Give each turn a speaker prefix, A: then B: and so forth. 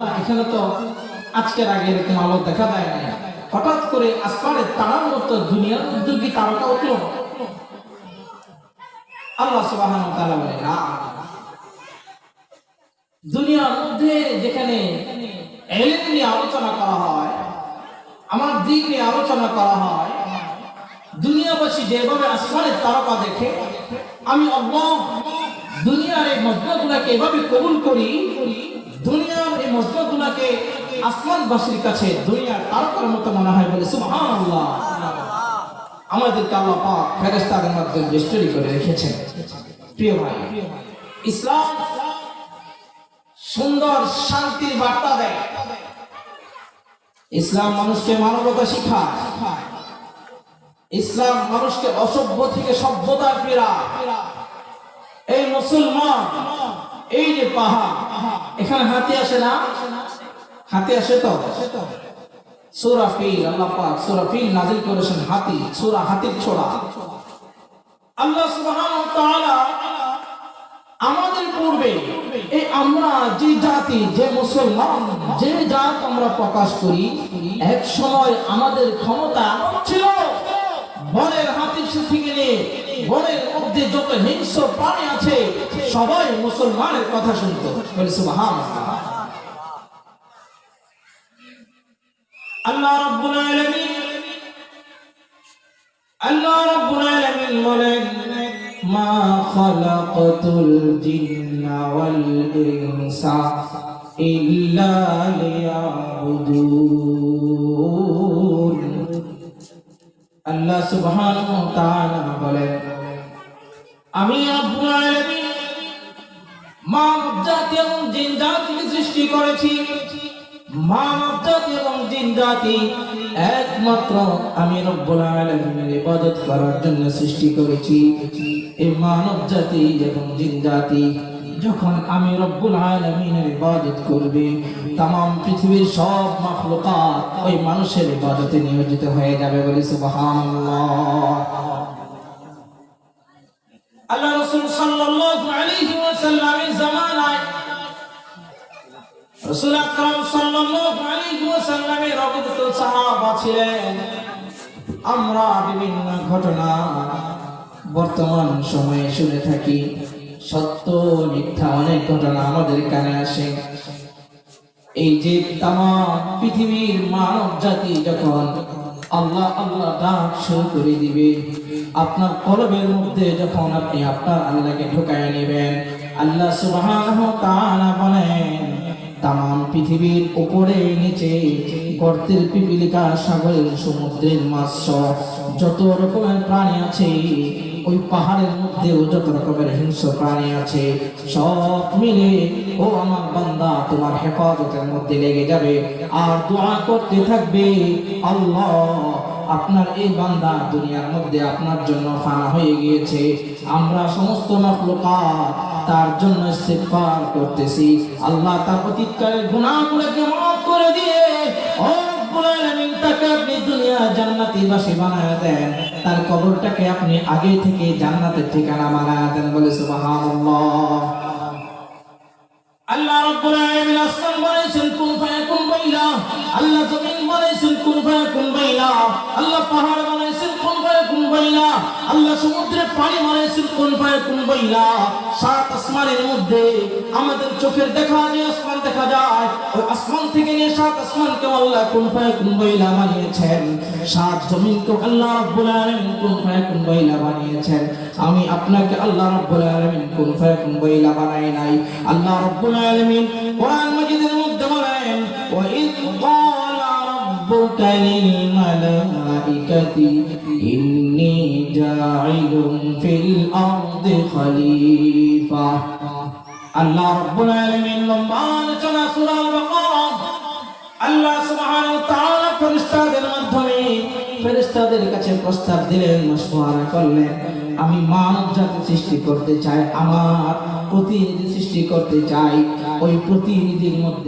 A: এখানে তো আজকের আগে এরকম আলো দেখা যায় না। হঠাৎ করে আসমানের তারার মতো দুনিয়ার মধ্যে কি তারকা উঠলো? আল্লাহ সুবহানাহু ওয়া তাআলা বলেন, না, দুনিয়ার মধ্যে যেখানে ইলম নিয়ে আলোচনা করা হয়, আমার দিক নিয়ে আলোচনা করা হয়, দুনিয়াবাসী যেভাবে আসমানের তারকা দেখে, আমি আল্লাহ দুনিয়ার এই মজমাগুলোকে এভাবে কবুল করি, দুনিয়ার এই মজমাগুলোকে আসমানবাসীর কাছে দুনিয়ার তারকার মতো মনে হয়। বলে সুবহানাল্লাহ। আমাদেরকে আল্লাহ পাক ফেরেশতাদের মাধ্যমে বেষ্টনী করে রেখেছেন। প্রিয় ভাই, ইসলাম সুন্দর শান্তির বার্তা দেয়। ইসলাম মানুষকে মানবতা শিখায়। ইসলাম মানুষকে অসভ্য থেকে সভ্যতায় ফেরায়। এই মুসলমান, এই যে পাহাড়, এখানে হাতি আসে না? হাতি আসে তো? সূরা ফিল, আল্লাহ পাক সূরা ফিল নাযিল করেছেন হাতি, সূরা হাতির ছোড়া। আল্লাহ সুবহানাহু ওয়া তাআলা আমাদের পূর্বে এই আমরা যে জাতি, যে মুসলমান, যে জাত আমরা প্রকাশ করি, এক সময় আমাদের ক্ষমতা ছিল বনের হাতির থেকে নিয়ে বনের মধ্যে যত হিংস্র প্রাণী আছে সবাই মুসলমানের কথা শুনতো। বলে সুবহানাল্লাহ। আল্লাহ রাব্বুল আলামিন বলেন, মা খালাকাতুল জিন্না ওয়াল ইনসা ইল্লা লিয়াবুদুন। আল্লাহ সুবহানাহু ওয়া তাআলা বলেন, আমি রব্বুল আলামিন মানব জাতি এবং জিন জাতিকে সৃষ্টি করেছি। মানব জাতি এবং জিন জাতি একমাত্র আমি রব্বুল আলামিনের ইবাদত করার জন্য সৃষ্টি করেছি। এই মানব জাতি এবং জিন জাতি যখন আমি রব্বুল আলামিনের ইবাদত করবে, तमाम পৃথিবীর সব মাখলুকাত ওই মানুষের ইবাদতে নিয়োজিত হয়ে যাবে। বলি সুবহানাল্লাহ। আল্লাহ রাসূল সাল্লাল্লাহু আলাইহি ওয়াসাল্লামের জামানায় রাসূল আকরাম সাল্লাল্লাহু আলাইহি ওয়াসাল্লামের অগণিত সাহাবা ছিলেন। আমরা বিভিন্ন ঘটনা বর্তমান সময়ে শুনে থাকি, সত্য মিথ্যা অনেক ঘটনা আমাদের কানে আসে। এই যে তামাম পৃথিবীর মানব জাতি যখন আল্লাহ আল্লাহ ডাক শুরু করে দিবে, আপনার কলবের মধ্যে যখন আপনি আপনার আল্লাহকে ঢুকায় নেবেন, আল্লাহ সুবহানাহু ওয়া তাআলা বলেন, তামাম পৃথিবীর উপরে নিচে গর্তের পিপিলিকা, সাগরের সমুদ্রের মাছ, যত রকমের প্রাণী আছে, ওই পাহাড়ের মধ্যেও যত রকমের হিংস্র প্রাণী আছে, সব মিলে ও আমার বান্দা তোমার হেফাজতের মধ্যে লেগে যাবে আর দোয়া করতে থাকবে, আল্লাহ আপনার এই বান্দা দুনিয়ার মধ্যে আপনার জন্য ফানা হয়ে গিয়েছে, আমরা সমস্ত মাখলুকাত তার জন্য ইস্তিগফার করতেছি, আল্লাহ তার অতীতকালের গুনাহগুলোকে মাফ করে দিয়ে ও রব্বুল আলামিন তাকে আপনি দুনিয়া জান্নাতি বাসী বানায় দেন, তার কবরটাকে আপনি আগে থেকে জান্নাতের ঠিকানা বানায় দেন। বলে সুবহানাল্লাহ। আল্লাহ রাব্বুল আলামিন আসমান বানাইছেন কুন ফায়াকুন বাইলা, আল্লাহ জমিন বানাইছেন কুন ফায়াকুন বাইলা, আল্লাহ পাহাড় বানাইছেন কুন ফায়াকুন বাইলা, আল্লাহ সমুদ্রে পানি বানাইছেন কুন ফায়াকুন বাইলা। সাত আসমানের মধ্যে আমাদের চোখের দেখা যে আসমান দেখা যায়, ওই আসমান থেকে নিয়ে সাত আসমানকে আল্লাহ কুন ফায়াকুন বাইলা বানিয়েছেন, সাত জমিনকে আল্লাহ রাব্বুল আলামিন কুন ফায়াকুন বাইলা বানিয়েছেন। আমি আপনাকে আল্লাহ রাব্বুল আলামিন কুন ফায়াকুন বাইলা বানাই নাই। আল্লাহ রাব্বুল আলামিন কোরআন মাজিদের মধ্যে বলেন, ওয়া ইয ক্বালা রাব্বুকা লিল মালাইকাতি ইন্নী জাঈলুন ফিল আরদি খলিফা। আল্লাহ রাব্বুল আলামিন লম্বা আলোচনা সূরা আল-বাকারা, আল্লাহ সুবহানাহু ওয়া তাআলা ফেরেশতাদের মাধ্যমে ফেরেশতাদের কাছে প্রস্তাব দিলেন, মাশওয়ারা করলেন, আমি মানব জাতি সৃষ্টি করতে চাই, আমার প্রতিনিধি সৃষ্টি করতে চাই। ওই প্রতিনিধির মধ্যে